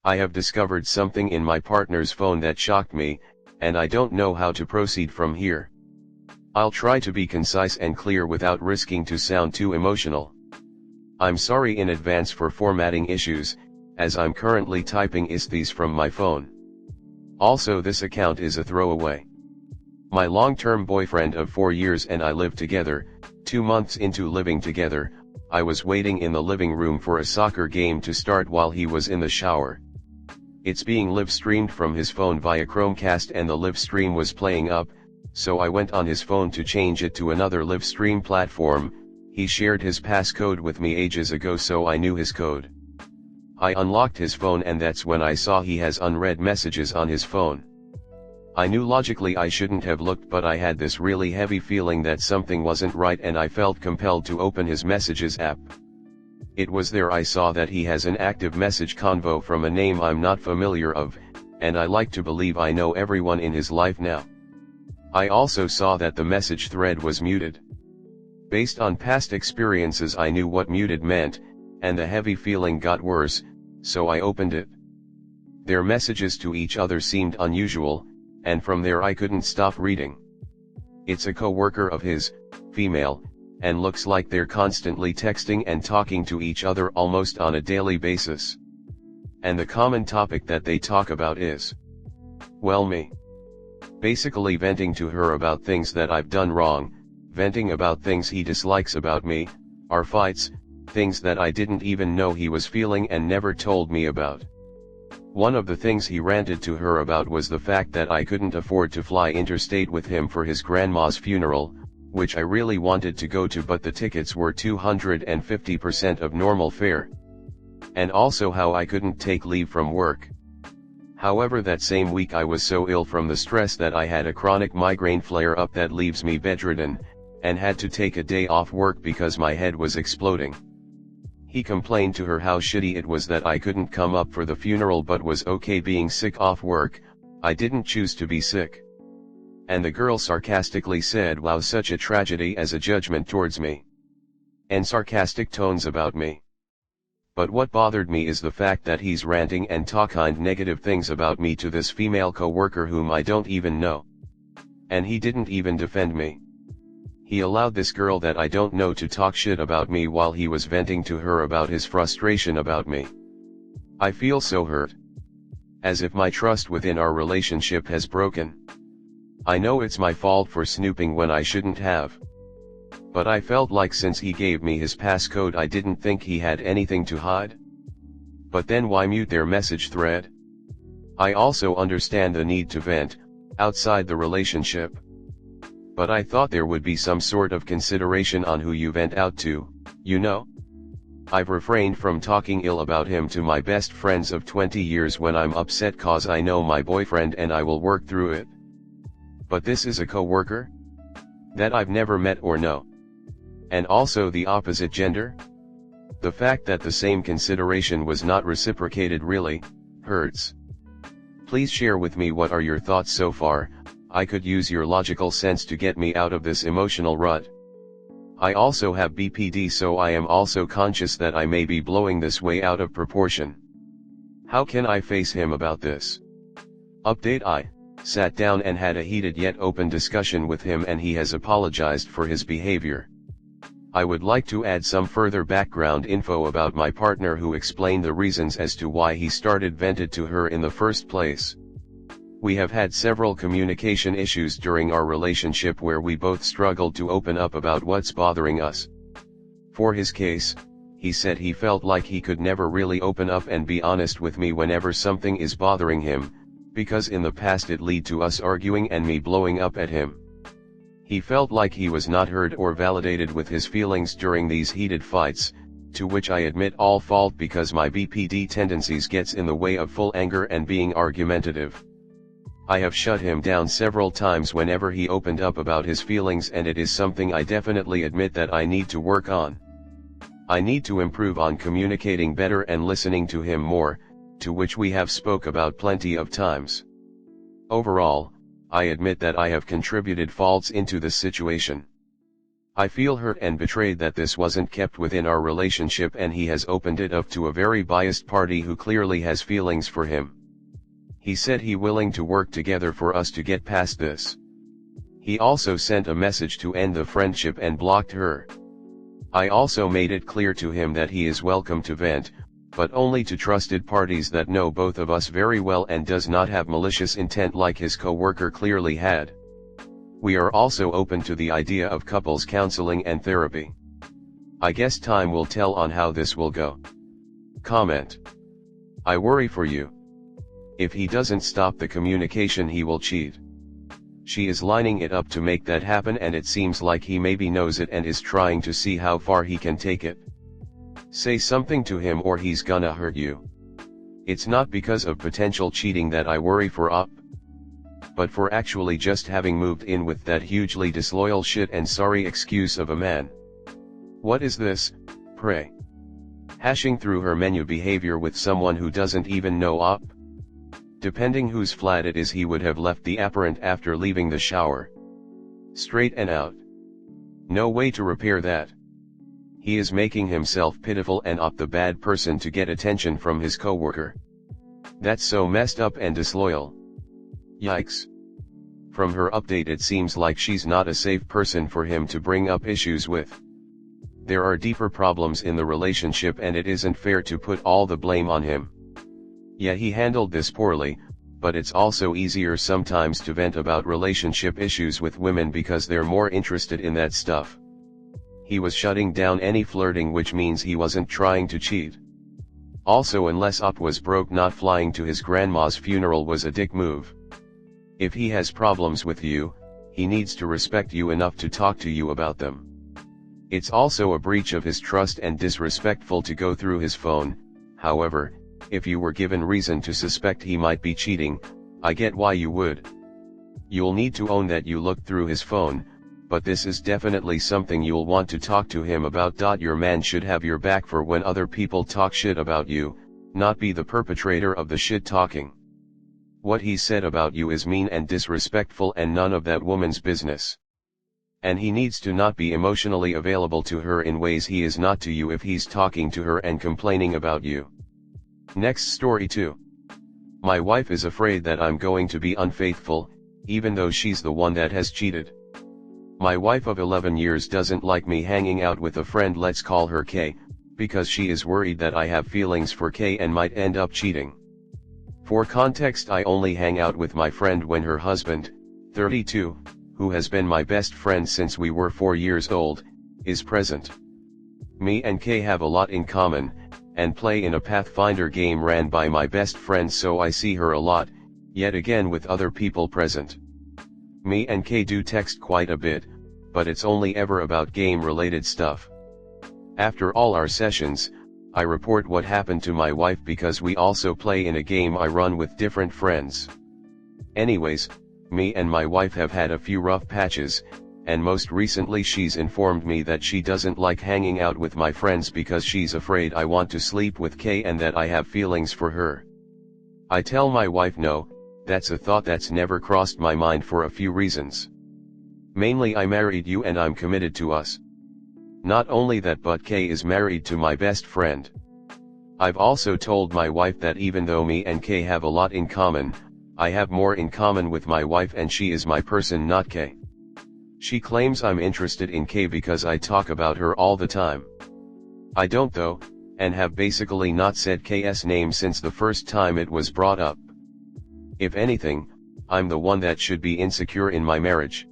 I have discovered something in my partner's phone that shocked me, and I don't know how to proceed from here. I'll try to be concise and clear without risking to sound too emotional. I'm sorry in advance for formatting issues, as I'm currently typing isthys from my phone. Also, this account is a throwaway. My long-term boyfriend of 4 years and I live together. 2 months into living together, I was waiting in the living room for a soccer game to start while he was in the shower. It's being live-streamed from his phone via Chromecast and the live stream was playing up, so I went on his phone to change it to another live stream platform. He shared his passcode with me ages ago, so I knew his code. I unlocked his phone and that's when I saw he has unread messages on his phone. I knew logically I shouldn't have looked, but I had this really heavy feeling that something wasn't right and I felt compelled to open his messages app. It was there I saw that he has an active message convo from a name I'm not familiar of, and I like to believe I know everyone in his life now. I also saw that the message thread was muted. Based on past experiences I knew what muted meant, and the heavy feeling got worse, so I opened it. Their messages to each other seemed unusual, and from there I couldn't stop reading. It's a co-worker of his, female, and looks like they're constantly texting and talking to each other almost on a daily basis. And the common topic that they talk about is, well, me. Basically venting to her about things that I've done wrong, venting about things he dislikes about me, our fights, things that I didn't even know he was feeling and never told me about. One of the things he ranted to her about was the fact that I couldn't afford to fly interstate with him for his grandma's funeral, which I really wanted to go to, but the tickets were 250% of normal fare. And also how I couldn't take leave from work. However, that same week I was so ill from the stress that I had a chronic migraine flare-up that leaves me bedridden, and had to take a day off work because my head was exploding. He complained to her how shitty it was that I couldn't come up for the funeral but was okay being sick off work. I didn't choose to be sick. And the girl sarcastically said, wow, such a tragedy, as a judgment towards me. And sarcastic tones about me. But what bothered me is the fact that he's ranting and talking negative things about me to this female co-worker whom I don't even know. And he didn't even defend me. He allowed this girl that I don't know to talk shit about me while he was venting to her about his frustration about me. I feel so hurt. As if my trust within our relationship has broken. I know it's my fault for snooping when I shouldn't have. But I felt like since he gave me his passcode I didn't think he had anything to hide. But then why mute their message thread? I also understand the need to vent, outside the relationship. But I thought there would be some sort of consideration on who you vent out to, you know? I've refrained from talking ill about him to my best friends of 20 years when I'm upset cause I know my boyfriend and I will work through it. But this is a co-worker? That I've never met or know. And also the opposite gender? The fact that the same consideration was not reciprocated really hurts. Please share with me what are your thoughts so far. I could use your logical sense to get me out of this emotional rut. I also have BPD, so I am also conscious that I may be blowing this way out of proportion. How can I face him about this? Update: I sat down and had a heated yet open discussion with him and he has apologized for his behavior. I would like to add some further background info about my partner who explained the reasons as to why he started vented to her in the first place. We have had several communication issues during our relationship where we both struggled to open up about what's bothering us. For his case, he said he felt like he could never really open up and be honest with me whenever something is bothering him, because in the past it led to us arguing and me blowing up at him. He felt like he was not heard or validated with his feelings during these heated fights, to which I admit all fault because my BPD tendencies gets in the way of full anger and being argumentative. I have shut him down several times whenever he opened up about his feelings, and it is something I definitely admit that I need to work on. I need to improve on communicating better and listening to him more, to which we have spoke about plenty of times. Overall, I admit that I have contributed faults into the situation. I feel hurt and betrayed that this wasn't kept within our relationship and he has opened it up to a very biased party who clearly has feelings for him. He said he willing to work together for us to get past this. He also sent a message to end the friendship and blocked her. I also made it clear to him that he is welcome to vent, but only to trusted parties that know both of us very well and does not have malicious intent like his co-worker clearly had. We are also open to the idea of couples counseling and therapy. I guess time will tell on how this will go. Comment. I worry for you. If he doesn't stop the communication, he will cheat. She is lining it up to make that happen, and it seems like he maybe knows it and is trying to see how far he can take it. Say something to him or he's gonna hurt you. It's not because of potential cheating that I worry for up, but for actually just having moved in with that hugely disloyal shit and sorry excuse of a man. What is this, pray? Hashing through her menu behavior with someone who doesn't even know up? Depending whose flat it is, he would have left the apparent after leaving the shower. Straight and out. No way to repair that. He is making himself pitiful and up the bad person to get attention from his coworker. That's so messed up and disloyal. Yikes. From her update it seems like she's not a safe person for him to bring up issues with. There are deeper problems in the relationship and it isn't fair to put all the blame on him. Yeah, he handled this poorly, but it's also easier sometimes to vent about relationship issues with women because they're more interested in that stuff. He was shutting down any flirting, which means he wasn't trying to cheat. Also, unless up was broke, not flying to his grandma's funeral was a dick move. If he has problems with you, he needs to respect you enough to talk to you about them. It's also a breach of his trust and disrespectful to go through his phone. However, if you were given reason to suspect he might be cheating, I get why you would. You'll need to own that you looked through his phone, but this is definitely something you'll want to talk to him about. Your man should have your back for when other people talk shit about you, not be the perpetrator of the shit talking. What he said about you is mean and disrespectful and none of that woman's business. And he needs to not be emotionally available to her in ways he is not to you if he's talking to her and complaining about you. Next story 2. My wife is afraid that I'm going to be unfaithful, even though she's the one that has cheated. My wife of 11 years doesn't like me hanging out with a friend, let's call her K, because she is worried that I have feelings for K and might end up cheating. For context, I only hang out with my friend when her husband, 32, who has been my best friend since we were 4 years old, is present. Me and K have a lot in common, and play in a Pathfinder game ran by my best friend, so I see her a lot, yet again with other people present. Me and K do text quite a bit, but it's only ever about game-related stuff. After all our sessions, I report what happened to my wife because we also play in a game I run with different friends. Anyways, me and my wife have had a few rough patches, and most recently she's informed me that she doesn't like hanging out with my friends because she's afraid I want to sleep with Kay and that I have feelings for her. I tell my wife no, that's a thought that's never crossed my mind for a few reasons. Mainly, I married you and I'm committed to us. Not only that, but Kay is married to my best friend. I've also told my wife that even though me and Kay have a lot in common, I have more in common with my wife and she is my person, not Kay. She claims I'm interested in Kay because I talk about her all the time. I don't though, and have basically not said K's name since the first time it was brought up. If anything, I'm the one that should be insecure in my marriage.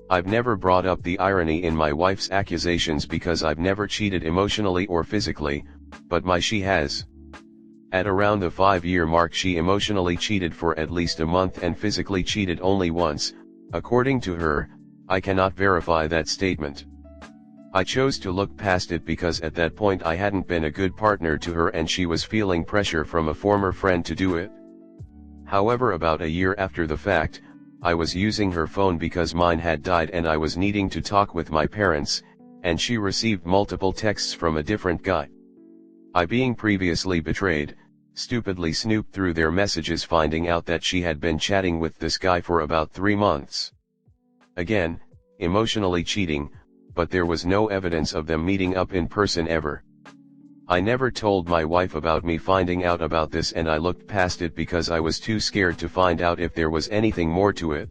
I've never brought up the irony in my wife's accusations because I've never cheated emotionally or physically, but she has. At around the 5-year mark she emotionally cheated for at least a month and physically cheated only once, according to her. I cannot verify that statement. I chose to look past it because at that point I hadn't been a good partner to her and she was feeling pressure from a former friend to do it. However, about a year after the fact, I was using her phone because mine had died and I was needing to talk with my parents, and she received multiple texts from a different guy. I, being previously betrayed, stupidly snooped through their messages, finding out that she had been chatting with this guy for about 3 months. Again, emotionally cheating, but there was no evidence of them meeting up in person ever. I never told my wife about me finding out about this, and I looked past it because I was too scared to find out if there was anything more to it.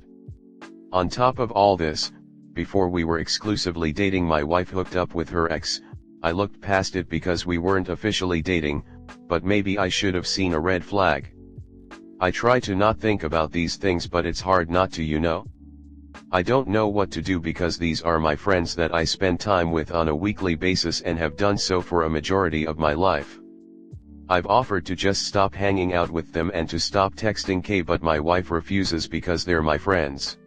On top of all this, before we were exclusively dating, my wife hooked up with her ex. I looked past it because we weren't officially dating, but maybe I should have seen a red flag. I try to not think about these things, but it's hard not to, you know. I don't know what to do because these are my friends that I spend time with on a weekly basis and have done so for a majority of my life. I've offered to just stop hanging out with them and to stop texting Kay, but my wife refuses because they're my friends.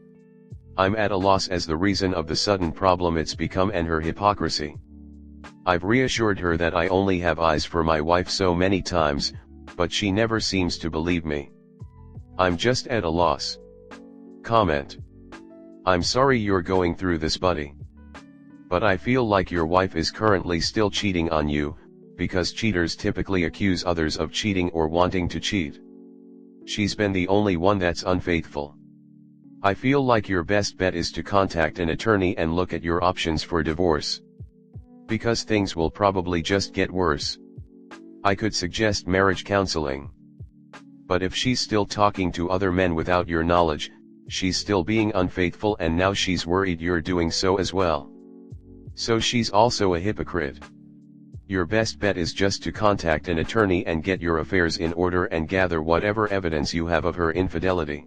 I'm at a loss as the reason of the sudden problem it's become and her hypocrisy. I've reassured her that I only have eyes for my wife so many times, but she never seems to believe me. I'm just at a loss. Comment. I'm sorry you're going through this, buddy. But I feel like your wife is currently still cheating on you, because cheaters typically accuse others of cheating or wanting to cheat. She's been the only one that's unfaithful. I feel like your best bet is to contact an attorney and look at your options for divorce. Because things will probably just get worse. I could suggest marriage counseling. But if she's still talking to other men without your knowledge, she's still being unfaithful, and now she's worried you're doing so as well. So she's also a hypocrite. Your best bet is just to contact an attorney and get your affairs in order and gather whatever evidence you have of her infidelity.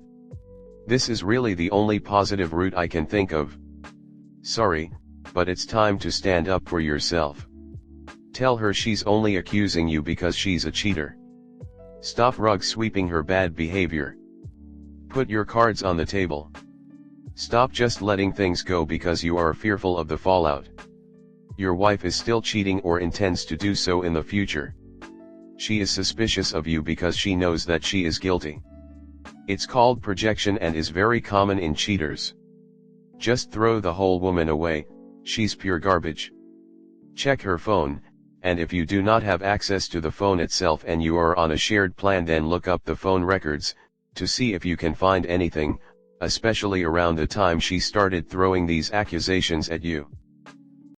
This is really the only positive route I can think of. Sorry, but it's time to stand up for yourself. Tell her she's only accusing you because she's a cheater. Stop rug sweeping her bad behavior. Put your cards on the table. Stop just letting things go because you are fearful of the fallout. Your wife is still cheating or intends to do so in the future. She is suspicious of you because she knows that she is guilty. It's called projection and is very common in cheaters. Just throw the whole woman away, she's pure garbage. Check her phone, and if you do not have access to the phone itself and you are on a shared plan, then look up the phone records, to see if you can find anything, especially around the time she started throwing these accusations at you.